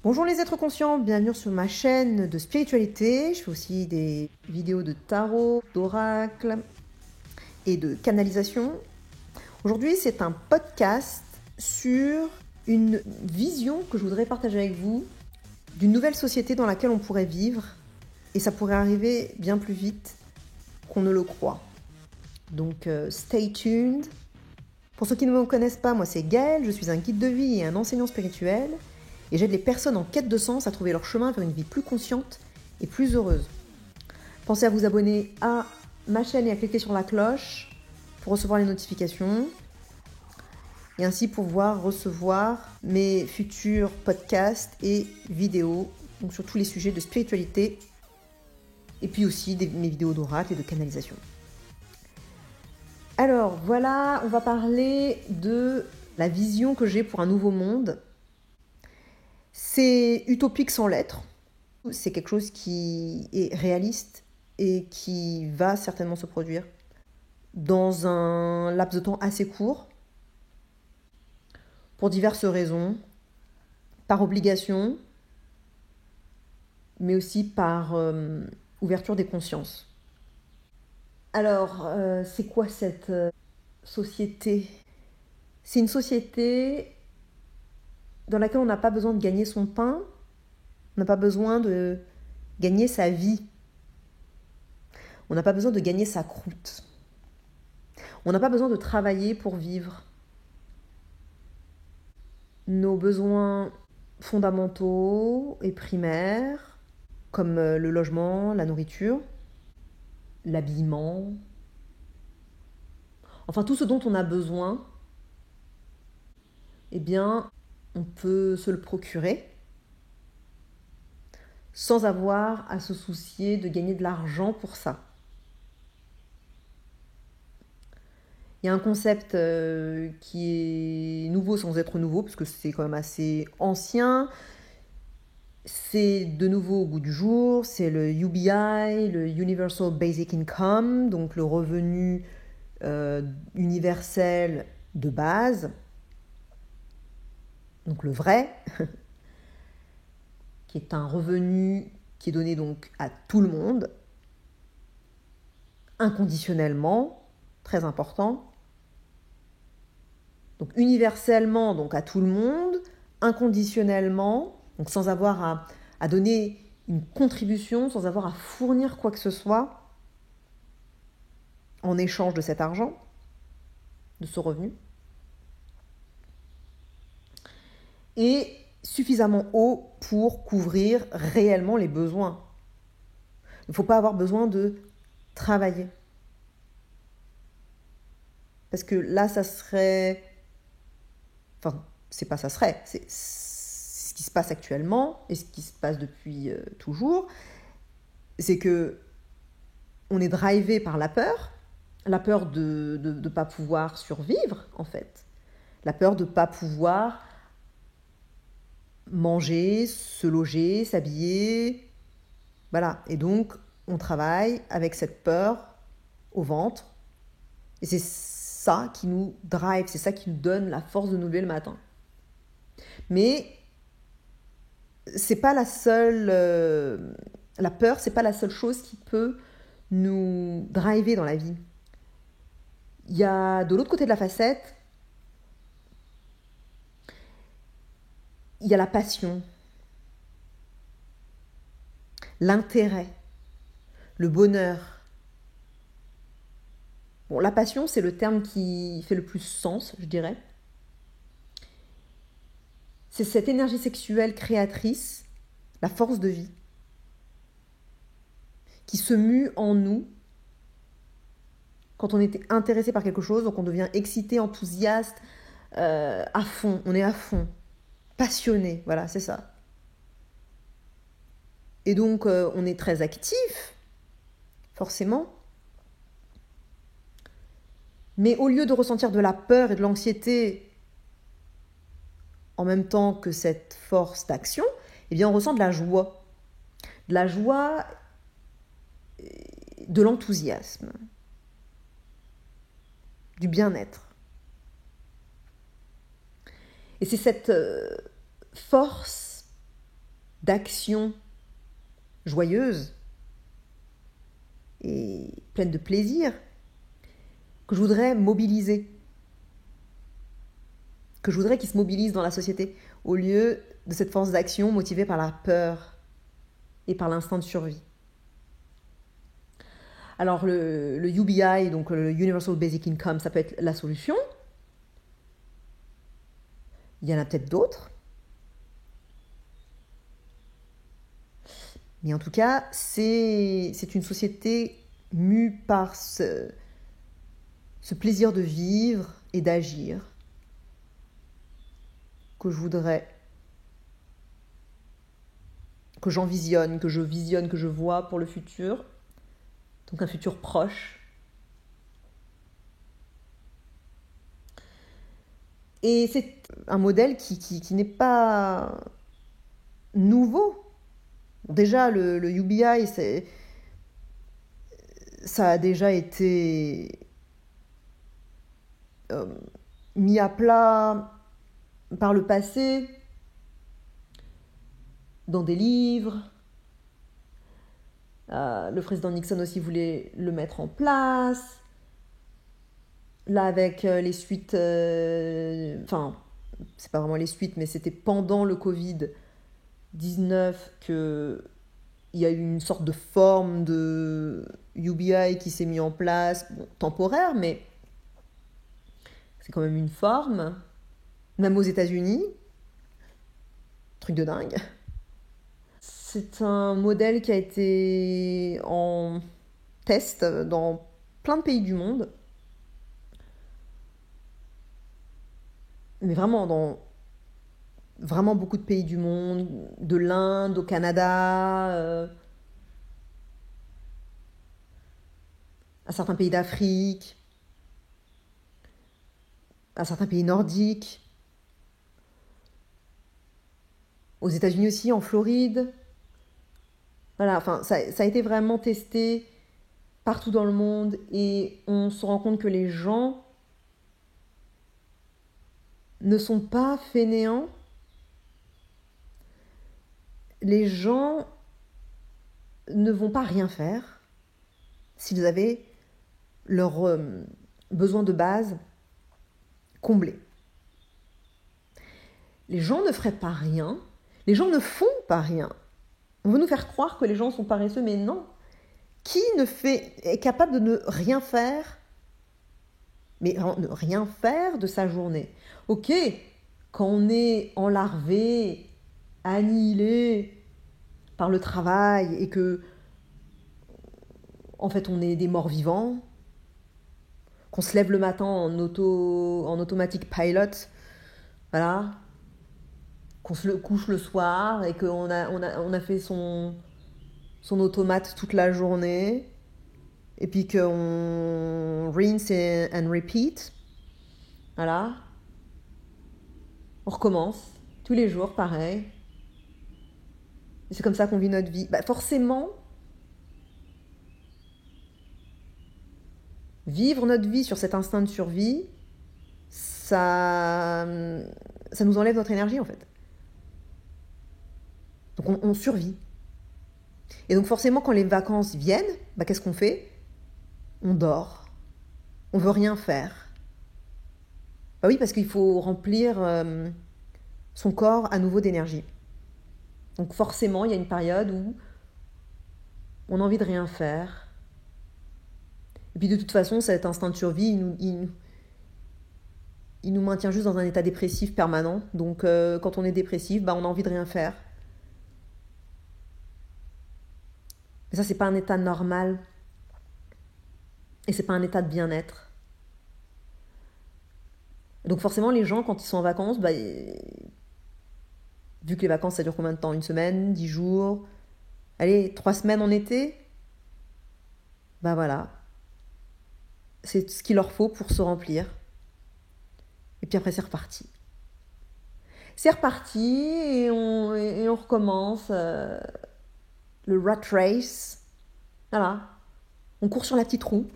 Bonjour les êtres conscients, bienvenue sur ma chaîne de spiritualité. Je fais aussi des vidéos de tarot, d'oracle et de canalisation. Aujourd'hui, c'est un podcast sur une vision que je voudrais partager avec vous d'une nouvelle société dans laquelle on pourrait vivre et ça pourrait arriver bien plus vite qu'on ne le croit. Donc, stay tuned. Pour ceux qui ne me connaissent pas, moi c'est Gaëlle, je suis un guide de vie et un enseignant spirituel. Et j'aide les personnes en quête de sens à trouver leur chemin vers une vie plus consciente et plus heureuse. Pensez à vous abonner à ma chaîne et à cliquer sur la cloche pour recevoir les notifications et ainsi pouvoir recevoir mes futurs podcasts et vidéos donc sur tous les sujets de spiritualité et puis aussi mes vidéos d'oracle et de canalisation. Alors voilà, on va parler de la vision que j'ai pour un nouveau monde. C'est utopique sans l'être. C'est quelque chose qui est réaliste et qui va certainement se produire dans un laps de temps assez court, pour diverses raisons, par obligation, mais aussi par ouverture des consciences. Alors, c'est quoi cette société ? C'est une société dans laquelle on n'a pas besoin de gagner son pain, on n'a pas besoin de gagner sa vie. On n'a pas besoin de gagner sa croûte. On n'a pas besoin de travailler pour vivre. Nos besoins fondamentaux et primaires, comme le logement, la nourriture, l'habillement, enfin tout ce dont on a besoin, eh bien, on peut se le procurer sans avoir à se soucier de gagner de l'argent pour ça. Il y a un concept qui est nouveau sans être nouveau, parce que c'est quand même assez ancien. C'est de nouveau au goût du jour, c'est le UBI, le Universal Basic Income, donc le revenu universel de base, donc le vrai, qui est un revenu qui est donné donc à tout le monde, inconditionnellement, très important. Donc universellement, donc à tout le monde, inconditionnellement, donc sans avoir à donner une contribution, sans avoir à fournir quoi que ce soit en échange de cet argent, de ce revenu. Et suffisamment haut pour couvrir réellement les besoins. Il ne faut pas avoir besoin de travailler. Parce que là, ça serait... Enfin, c'est pas ça serait, c'est ce qui se passe actuellement et ce qui se passe depuis toujours. C'est que on est drivé par la peur de ne pas pouvoir survivre, en fait. La peur de ne pas pouvoir manger, se loger, s'habiller. Voilà. Et donc, on travaille avec cette peur au ventre. Et c'est ça qui nous drive, c'est ça qui nous donne la force de nous lever le matin. Mais c'est pas la seule... la peur, c'est pas la seule chose qui peut nous driver dans la vie. Il y a de l'autre côté de la facette, il y a la passion, l'intérêt, le bonheur. Bon, la passion, c'est le terme qui fait le plus sens, je dirais. C'est cette énergie sexuelle créatrice, la force de vie, qui se mue en nous quand on est intéressé par quelque chose, donc on devient excité, enthousiaste, à fond, on est à fond, passionné, voilà, c'est ça. Et donc, on est très actif, forcément. Mais au lieu de ressentir de la peur et de l'anxiété en même temps que cette force d'action, eh bien, on ressent de la joie. De la joie, de l'enthousiasme, du bien-être. Et c'est cette force d'actions joyeuses et pleines de plaisir que je voudrais mobiliser, que je voudrais qu'ils se mobilisent dans la société, au lieu de cette force d'action motivée par la peur et par l'instinct de survie. Alors le UBI, donc le Universal Basic Income, ça peut être la solution. Il y en a peut-être d'autres. Mais en tout cas, c'est une société mue par ce plaisir de vivre et d'agir que je voudrais, que j'envisionne, que je visionne, que je vois pour le futur. Donc un futur proche. Et c'est un modèle qui n'est pas nouveau. Déjà, le UBI, ça a déjà été mis à plat par le passé, dans des livres. Le président Nixon aussi voulait le mettre en place. Là, avec les suites... Enfin, c'est pas vraiment les suites, mais c'était pendant le Covid-19 qu'il y a eu une sorte de forme de UBI qui s'est mis en place, bon, temporaire, mais c'est quand même une forme. Même aux États-Unis. Truc de dingue. C'est un modèle qui a été en test dans plein de pays du monde. Mais vraiment, dans vraiment beaucoup de pays du monde, de l'Inde au Canada, à certains pays d'Afrique, à certains pays nordiques, aux États-Unis aussi, en Floride. Voilà, enfin, ça a été vraiment testé partout dans le monde et on se rend compte que les gens ne sont pas fainéants. Les gens ne vont pas rien faire s'ils avaient leurs besoins de base comblés. Les gens ne feraient pas rien. Les gens ne font pas rien. On veut nous faire croire que les gens sont paresseux, mais non. Qui est capable de ne rien faire, mais ne rien faire de sa journée? Ok, quand on est enlarvé, annihilé par le travail et que, en fait, on est des morts vivants, qu'on se lève le matin en automatic pilot, voilà, qu'on se couche le soir et qu'on a fait son automate toute la journée, et puis qu'on rinse and repeat, voilà, on recommence tous les jours pareil, et c'est comme ça qu'on vit notre vie. Bah forcément, vivre notre vie sur cet instinct de survie, ça nous enlève notre énergie en fait. Donc on survit. Et donc forcément, quand les vacances viennent, bah, qu'est-ce qu'on fait? On dort. On veut rien faire. Bah oui, parce qu'il faut remplir son corps à nouveau d'énergie. Donc forcément, il y a une période où on a envie de rien faire. Et puis de toute façon, cet instinct de survie, il nous maintient juste dans un état dépressif permanent. Donc quand on est dépressif, bah, on a envie de rien faire. Mais ça, c'est pas un état normal. Et c'est pas un état de bien-être. Donc forcément, les gens, quand ils sont en vacances, bah, vu que les vacances, ça dure combien de temps? 1 semaine, 10 jours, allez, 3 semaines en été? Bah voilà. C'est ce qu'il leur faut pour se remplir. Et puis après, c'est reparti. C'est reparti et on recommence le rat race. Voilà. On court sur la petite roue,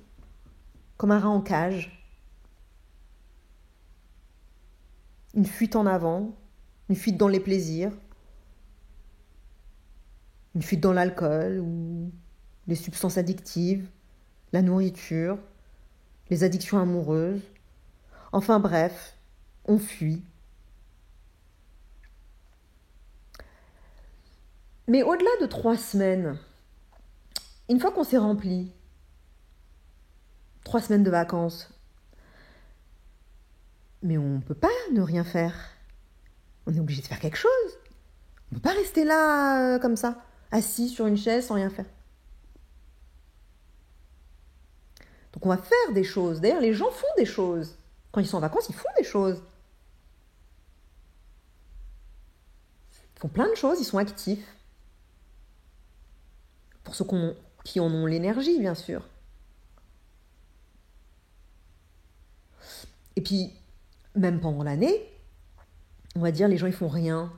comme un rat en cage. Une fuite en avant, une fuite dans les plaisirs. une fuite dans l'alcool ou les substances addictives, la nourriture, les addictions amoureuses. Enfin bref, on fuit. Mais au-delà de 3 semaines, une fois qu'on s'est rempli, 3 semaines de vacances, mais on ne peut pas ne rien faire. On est obligé de faire quelque chose. On ne peut pas rester là comme ça, assis sur une chaise sans rien faire. Donc on va faire des choses. D'ailleurs, les gens font des choses. Quand ils sont en vacances, ils font des choses. Ils font plein de choses, ils sont actifs. Pour ceux qui en ont l'énergie, bien sûr. Et puis, même pendant l'année, on va dire les gens ils font rien.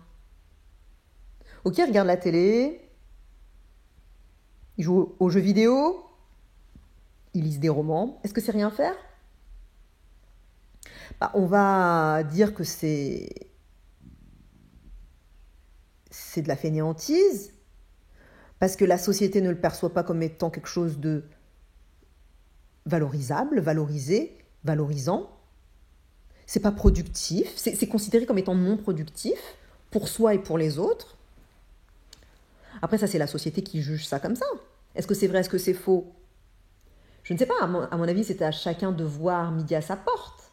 Ok, ils regardent la télé, ils jouent aux jeux vidéo, ils lisent des romans. Est-ce que c'est rien faire ? On va dire que c'est de la fainéantise, parce que la société ne le perçoit pas comme étant quelque chose de valorisable, valorisé, valorisant. C'est pas productif, c'est considéré comme étant non productif pour soi et pour les autres. Après ça, c'est la société qui juge ça comme ça. Est-ce que c'est vrai, est-ce que c'est faux ? Je ne sais pas, à mon avis, c'est à chacun de voir midi à sa porte.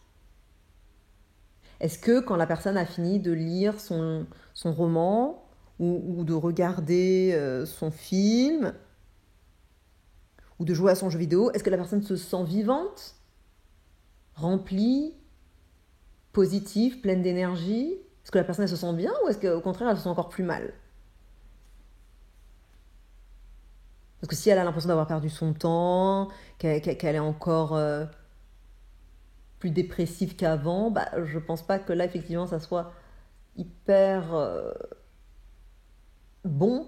Est-ce que quand la personne a fini de lire son roman ou de regarder son film ou de jouer à son jeu vidéo, est-ce que la personne se sent vivante, remplie, positive, pleine d'énergie ? Est-ce que la personne elle se sent bien ou est-ce qu'au contraire elle se sent encore plus mal ? Parce que si elle a l'impression d'avoir perdu son temps, qu'elle est encore plus dépressive qu'avant, je pense pas que là effectivement ça soit hyper bon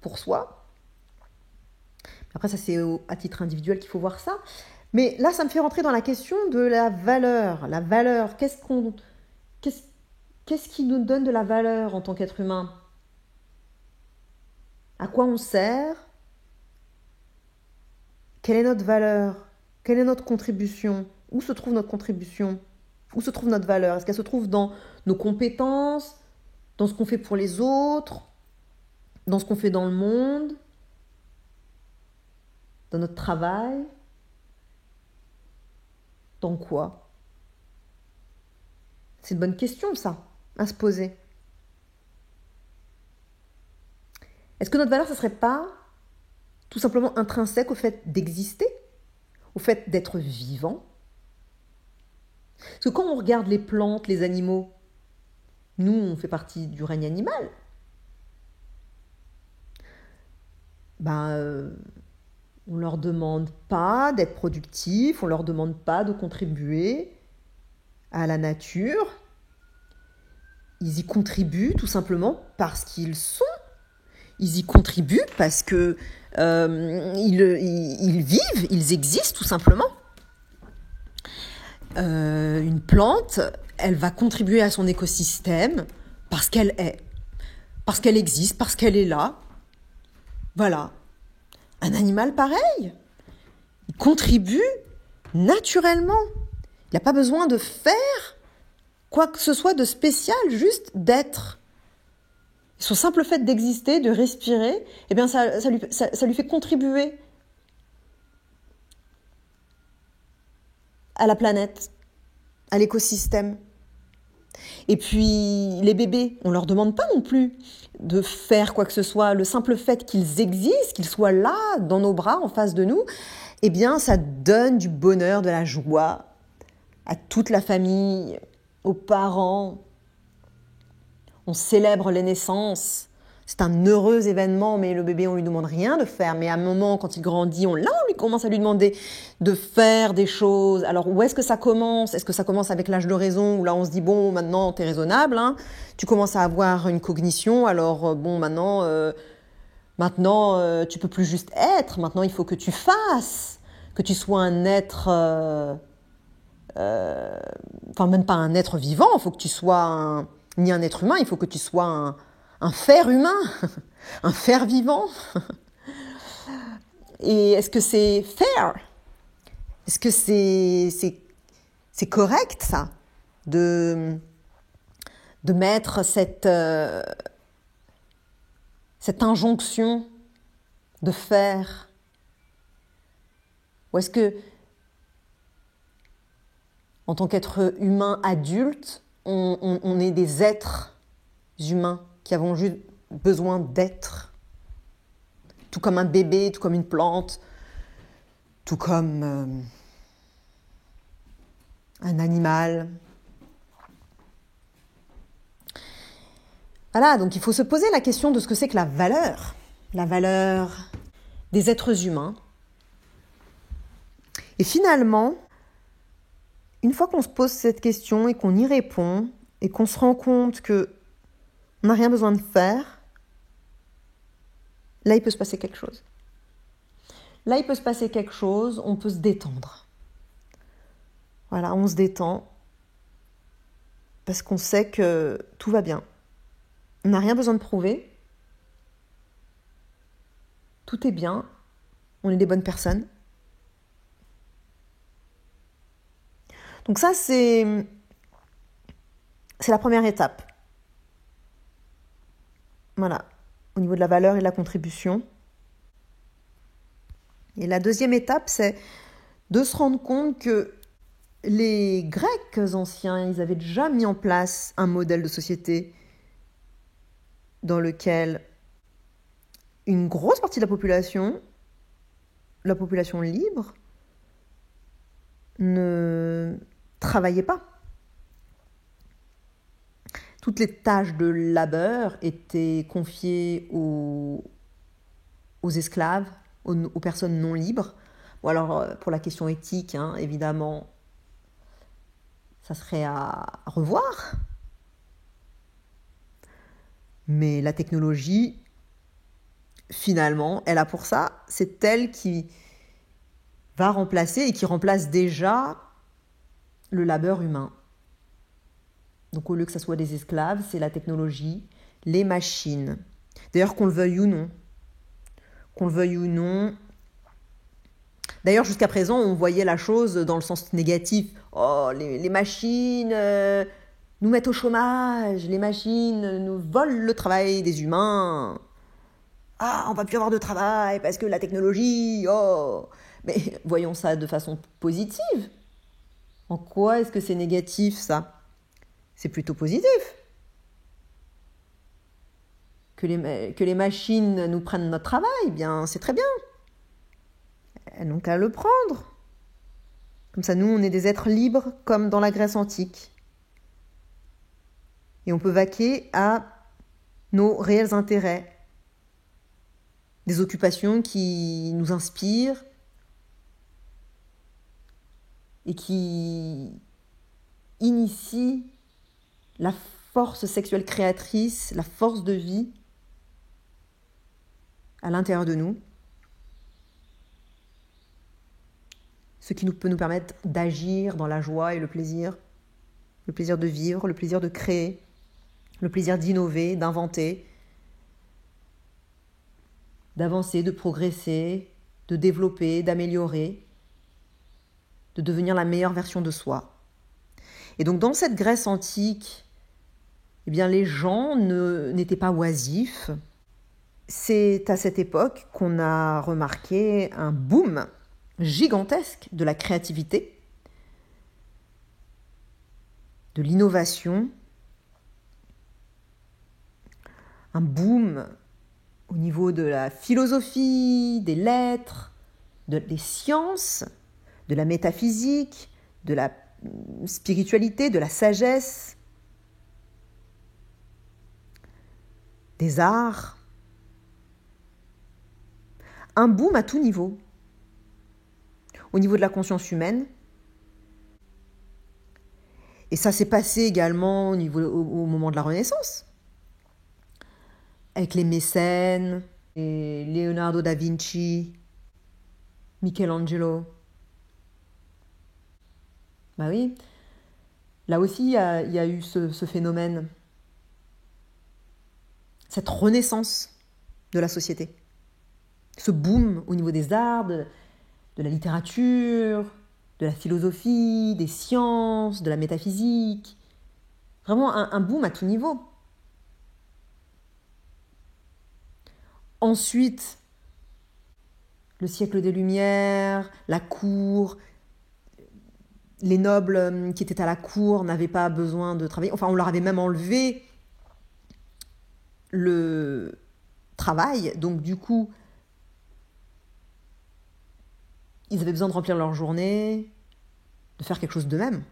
pour soi. Après ça c'est à titre individuel qu'il faut voir ça. Mais là ça me fait rentrer dans la question de la valeur. La valeur, qu'est-ce qui nous donne de la valeur en tant qu'être humain ? À quoi on sert ? Quelle est notre valeur ? Quelle est notre contribution ? Où se trouve notre contribution ? Où se trouve notre valeur ? Est-ce qu'elle se trouve dans nos compétences, dans ce qu'on fait pour les autres, dans ce qu'on fait dans le monde, dans notre travail ? Dans quoi ? C'est une bonne question, ça, à se poser. Est-ce que notre valeur, ce ne serait pas tout simplement intrinsèque au fait d'exister, au fait d'être vivant ? Parce que quand on regarde les plantes, les animaux, nous, on fait partie du règne animal. On ne leur demande pas d'être productifs, on ne leur demande pas de contribuer à la nature. Ils y contribuent tout simplement parce qu'ils sont. Ils y contribuent parce que ils vivent, ils existent tout simplement. Une plante, elle va contribuer à son écosystème parce qu'elle est, parce qu'elle existe, parce qu'elle est là. Voilà. Un animal pareil, il contribue naturellement. Il n'a pas besoin de faire quoi que ce soit de spécial, juste d'être. Son simple fait d'exister, de respirer, eh bien ça lui fait contribuer à la planète, à l'écosystème. Et puis les bébés, on ne leur demande pas non plus de faire quoi que ce soit. Le simple fait qu'ils existent, qu'ils soient là, dans nos bras, en face de nous, eh bien ça donne du bonheur, de la joie à toute la famille, aux parents. On célèbre les naissances. C'est un heureux événement, mais le bébé, on lui demande rien de faire. Mais à un moment, quand il grandit, on commence à lui demander de faire des choses. Alors, où est-ce que ça commence ? Est-ce que ça commence avec l'âge de raison, où là, on se dit, bon, maintenant, t'es raisonnable, hein, tu commences à avoir une cognition, alors, bon, maintenant, tu peux plus juste être. Maintenant, il faut que tu fasses, que tu sois un être... même pas un être vivant, il faut que tu sois ni un être humain, il faut que tu sois un faire humain. Un fer vivant? Et est-ce que c'est fair? Est-ce que c'est correct, ça, de mettre cette injonction de faire? Ou est-ce que, en tant qu'être humain adulte, on est des êtres humains qui avons juste besoin d'être, tout comme un bébé, tout comme une plante, tout comme un animal. Voilà, donc il faut se poser la question de ce que c'est que la valeur des êtres humains. Et finalement, une fois qu'on se pose cette question et qu'on y répond, et qu'on se rend compte qu'on n'a rien besoin de faire, là il peut se passer quelque chose. Là il peut se passer quelque chose, on peut se détendre. Voilà, on se détend parce qu'on sait que tout va bien. On n'a rien besoin de prouver. Tout est bien. On est des bonnes personnes. Donc ça, c'est la première étape. Voilà, au niveau de la valeur et de la contribution. Et la deuxième étape, c'est de se rendre compte que les Grecs anciens, ils avaient déjà mis en place un modèle de société dans lequel une grosse partie de la population libre, ne travaillait pas. Toutes les tâches de labeur étaient confiées aux esclaves, aux personnes non libres. Ou alors, pour la question éthique, évidemment, ça serait à revoir. Mais la technologie, finalement, elle a pour ça, c'est elle qui va remplacer et qui remplace déjà le labeur humain. Donc au lieu que ça soit des esclaves, c'est la technologie, les machines. D'ailleurs, qu'on le veuille ou non. D'ailleurs, jusqu'à présent, on voyait la chose dans le sens négatif. Oh, les machines nous mettent au chômage, les machines nous volent le travail des humains. Ah, on va plus avoir de travail parce que la technologie, oh. Mais voyons ça de façon positive. En quoi est-ce que c'est négatif, ça? C'est plutôt positif. Que les machines nous prennent notre travail, bien, c'est très bien. Elles n'ont qu'à le prendre. Comme ça, nous, on est des êtres libres, comme dans la Grèce antique. Et on peut vaquer à nos réels intérêts. Des occupations qui nous inspirent et qui initient la force sexuelle créatrice, la force de vie à l'intérieur de nous. Ce qui peut nous permettre d'agir dans la joie et le plaisir de vivre, le plaisir de créer, le plaisir d'innover, d'inventer, d'avancer, de progresser, de développer, d'améliorer, de devenir la meilleure version de soi. Et donc dans cette Grèce antique, eh bien, les gens n'étaient pas oisifs. C'est à cette époque qu'on a remarqué un boom gigantesque de la créativité, de l'innovation, un boom au niveau de la philosophie, des lettres, des sciences, de la métaphysique, de la spiritualité, de la sagesse, des arts. Un boom à tout niveau. Au niveau de la conscience humaine. Et ça s'est passé également au moment de la Renaissance. Avec les mécènes, et Leonardo da Vinci, Michelangelo. Bah oui, là aussi il y a eu ce phénomène, cette renaissance de la société. Ce boom au niveau des arts, de la littérature, de la philosophie, des sciences, de la métaphysique. Vraiment un boom à tout niveau. Ensuite, le siècle des Lumières, la cour, les nobles qui étaient à la cour n'avaient pas besoin de travailler. Enfin, on leur avait même enlevé le travail. Donc, du coup, ils avaient besoin de remplir leur journée, de faire quelque chose d'eux-mêmes.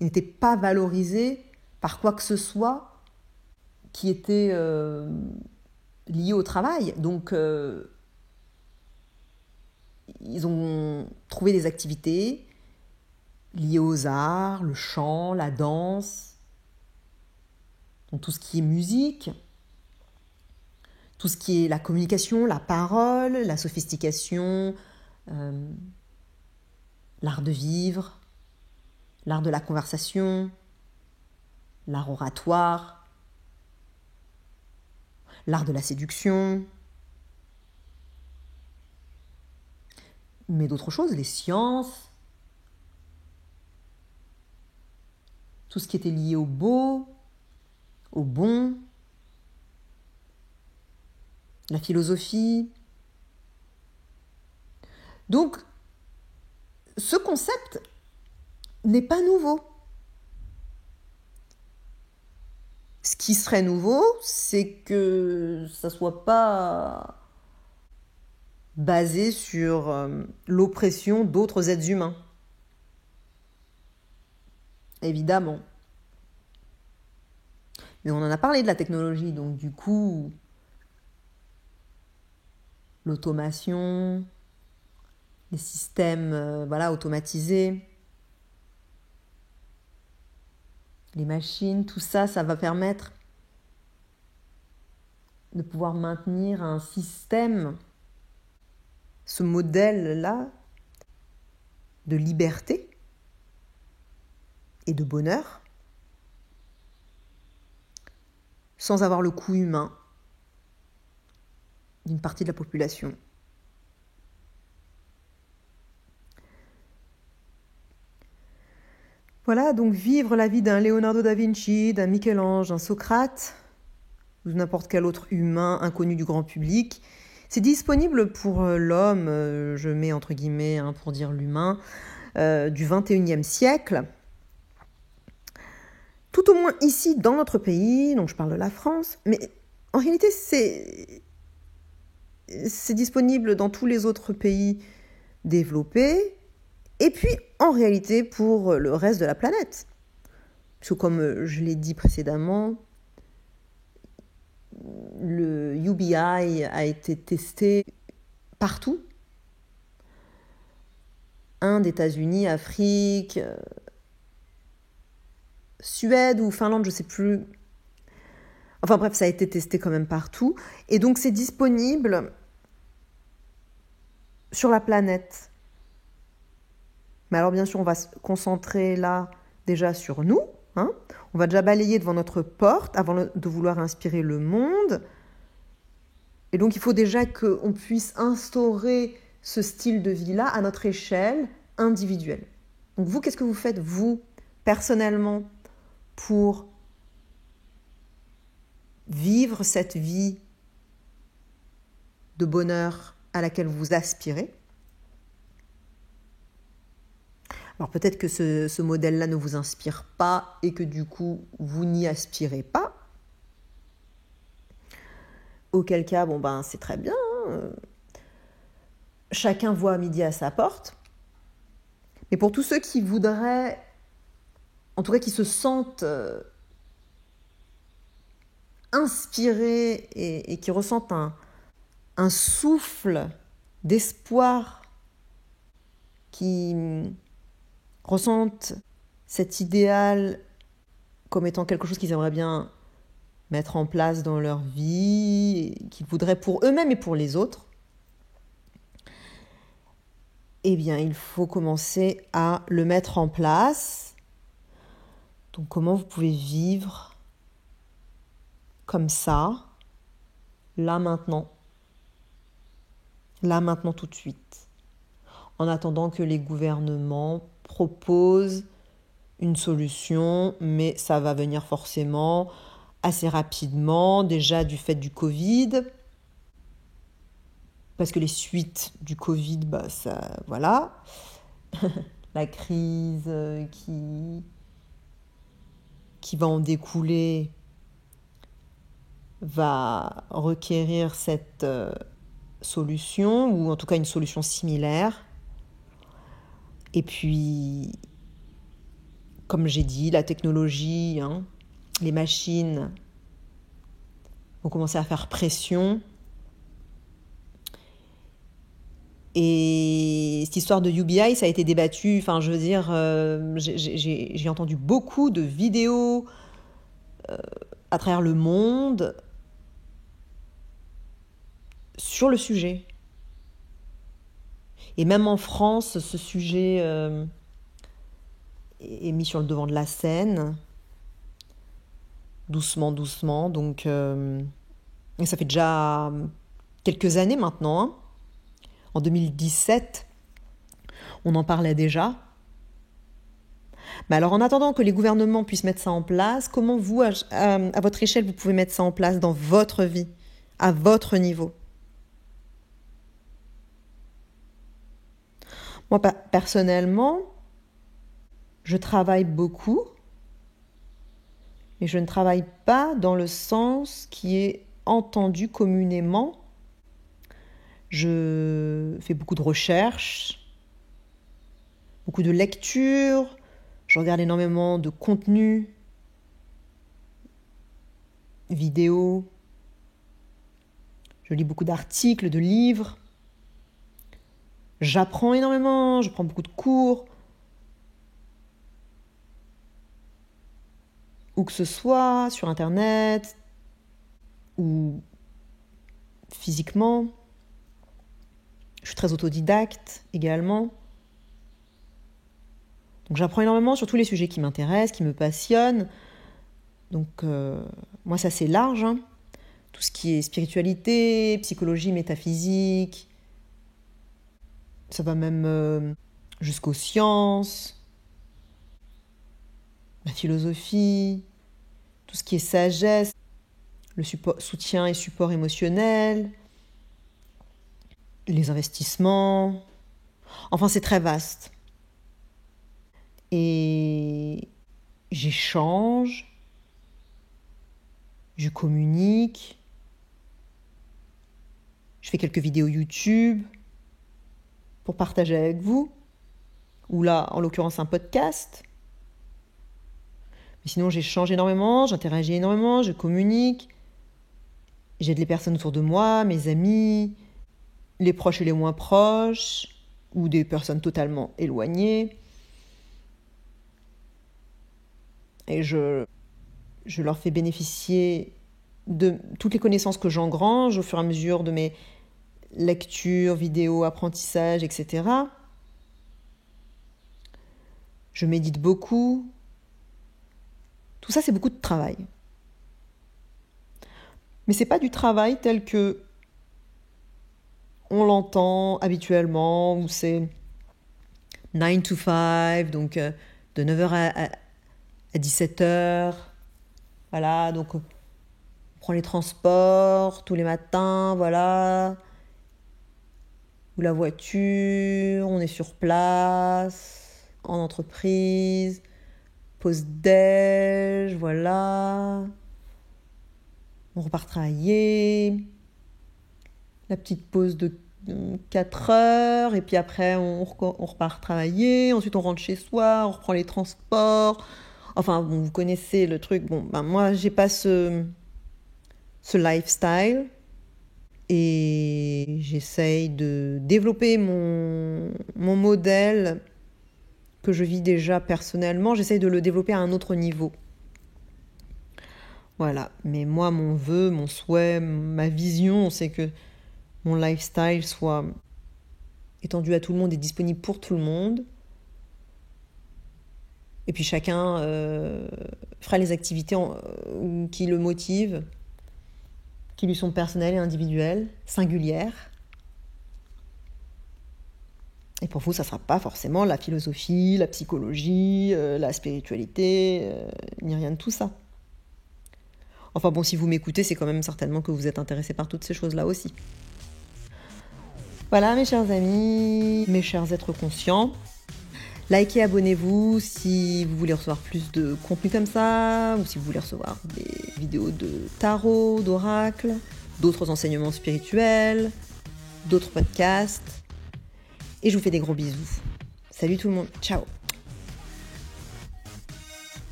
Ils n'étaient pas valorisés par quoi que ce soit qui était lié au travail. Donc, ils ont trouvé des activités liées aux arts, le chant, la danse, donc tout ce qui est musique, tout ce qui est la communication, la parole, la sophistication, l'art de vivre, l'art de la conversation, l'art oratoire, l'art de la séduction, mais d'autres choses, les sciences, tout ce qui était lié au beau, au bon, la philosophie. Donc, ce concept n'est pas nouveau. Ce qui serait nouveau, c'est que ça ne soit pas basé sur l'oppression d'autres êtres humains. Évidemment. Mais on en a parlé de la technologie, donc du coup, l'automation, les systèmes automatisés, les machines, tout ça, ça va permettre de pouvoir maintenir un système, ce modèle-là de liberté et de bonheur, sans avoir le coût humain d'une partie de la population. Voilà, donc vivre la vie d'un Leonardo da Vinci, d'un Michel-Ange, d'un Socrate, ou n'importe quel autre humain inconnu du grand public, c'est disponible pour l'homme, je mets entre guillemets pour dire l'humain, du 21e siècle. Tout au moins ici, dans notre pays, donc je parle de la France, mais en réalité, c'est disponible dans tous les autres pays développés, et puis en réalité pour le reste de la planète. Parce que comme je l'ai dit précédemment, le UBI a été testé partout. Inde, États-Unis, Afrique, Suède ou Finlande, je ne sais plus. Enfin bref, ça a été testé quand même partout. Et donc c'est disponible sur la planète. Mais alors bien sûr, on va se concentrer là déjà sur nous. On va déjà balayer devant notre porte avant de vouloir inspirer le monde. Et donc il faut déjà qu'on puisse instaurer ce style de vie-là à notre échelle individuelle. Donc vous, qu'est-ce que vous faites, vous, personnellement, pour vivre cette vie de bonheur à laquelle vous aspirez? Alors peut-être que ce modèle-là ne vous inspire pas et que du coup, vous n'y aspirez pas. Auquel cas, c'est très bien. Chacun voit midi à sa porte. Mais pour tous ceux qui voudraient, en tout cas qui se sentent inspirés et qui ressentent un souffle d'espoir, qui ressentent cet idéal comme étant quelque chose qu'ils aimeraient bien mettre en place dans leur vie, qu'ils voudraient pour eux-mêmes et pour les autres, eh bien, il faut commencer à le mettre en place. Donc, comment vous pouvez vivre comme ça, là maintenant. Là maintenant tout de suite. En attendant que les gouvernements proposent une solution, mais ça va venir forcément assez rapidement, déjà du fait du Covid, parce que les suites du Covid, ça, voilà, la crise qui va en découler va requérir cette solution, ou en tout cas une solution similaire. Et puis, comme j'ai dit, la technologie, les machines vont commencer à faire pression. Et cette histoire de UBI, ça a été débattu. Enfin, je veux dire, j'ai entendu beaucoup de vidéos à travers le monde sur le sujet. Et même en France, ce sujet est mis sur le devant de la scène, doucement, doucement. Donc, et ça fait déjà quelques années maintenant. En 2017, on en parlait déjà. Mais alors, en attendant que les gouvernements puissent mettre ça en place, comment vous, à votre échelle, vous pouvez mettre ça en place dans votre vie, à votre niveau? Moi, personnellement, je travaille beaucoup, mais je ne travaille pas dans le sens qui est entendu communément. Je fais beaucoup de recherches, beaucoup de lectures, je regarde énormément de contenu, vidéos, je lis beaucoup d'articles, de livres, j'apprends énormément, je prends beaucoup de cours, où que ce soit, sur Internet ou physiquement. Je suis très autodidacte également. Donc j'apprends énormément sur tous les sujets qui m'intéressent, qui me passionnent. Donc moi c'est assez large. Tout ce qui est spiritualité, psychologie, métaphysique. Ça va même jusqu'aux sciences, la philosophie, tout ce qui est sagesse, le soutien et support émotionnel, les investissements. Enfin, c'est très vaste. Et j'échange, je communique, je fais quelques vidéos YouTube pour partager avec vous, ou là, en l'occurrence, un podcast. Mais sinon, j'échange énormément, j'interagis énormément, je communique, j'aide les personnes autour de moi, mes amis, les proches et les moins proches, ou des personnes totalement éloignées. Et je leur fais bénéficier de toutes les connaissances que j'engrange au fur et à mesure de mes lectures, vidéos, apprentissages, etc. Je médite beaucoup. Tout ça, c'est beaucoup de travail. Mais c'est pas du travail tel que on l'entend habituellement, où c'est 9 to 5, donc de 9h à 17h. Voilà, donc on prend les transports tous les matins, voilà. Ou la voiture, on est sur place, en entreprise, pause déj, voilà. On repart travailler. La petite pause de 4 heures, et puis après on repart travailler, ensuite on rentre chez soi, on reprend les transports. Enfin, bon, vous connaissez le truc. Bon, moi, j'ai pas ce lifestyle, et j'essaye de développer mon modèle que je vis déjà personnellement. J'essaye de le développer à un autre niveau. Voilà. Mais moi, mon vœu, mon souhait, ma vision, c'est que mon lifestyle soit étendu à tout le monde et disponible pour tout le monde. Et puis chacun fera les activités qui le motivent. qui lui sont personnelles et individuelles, singulières. Et pour vous, ça ne sera pas forcément la philosophie, la psychologie, la spiritualité, ni rien de tout ça. Enfin bon, si vous m'écoutez, c'est quand même certainement que vous êtes intéressé par toutes ces choses-là aussi. Voilà mes chers amis, mes chers êtres conscients. Likez, abonnez-vous si vous voulez recevoir plus de contenu comme ça, ou si vous voulez recevoir des vidéos de tarot, d'oracle, d'autres enseignements spirituels, d'autres podcasts. Et je vous fais des gros bisous. Salut tout le monde, ciao!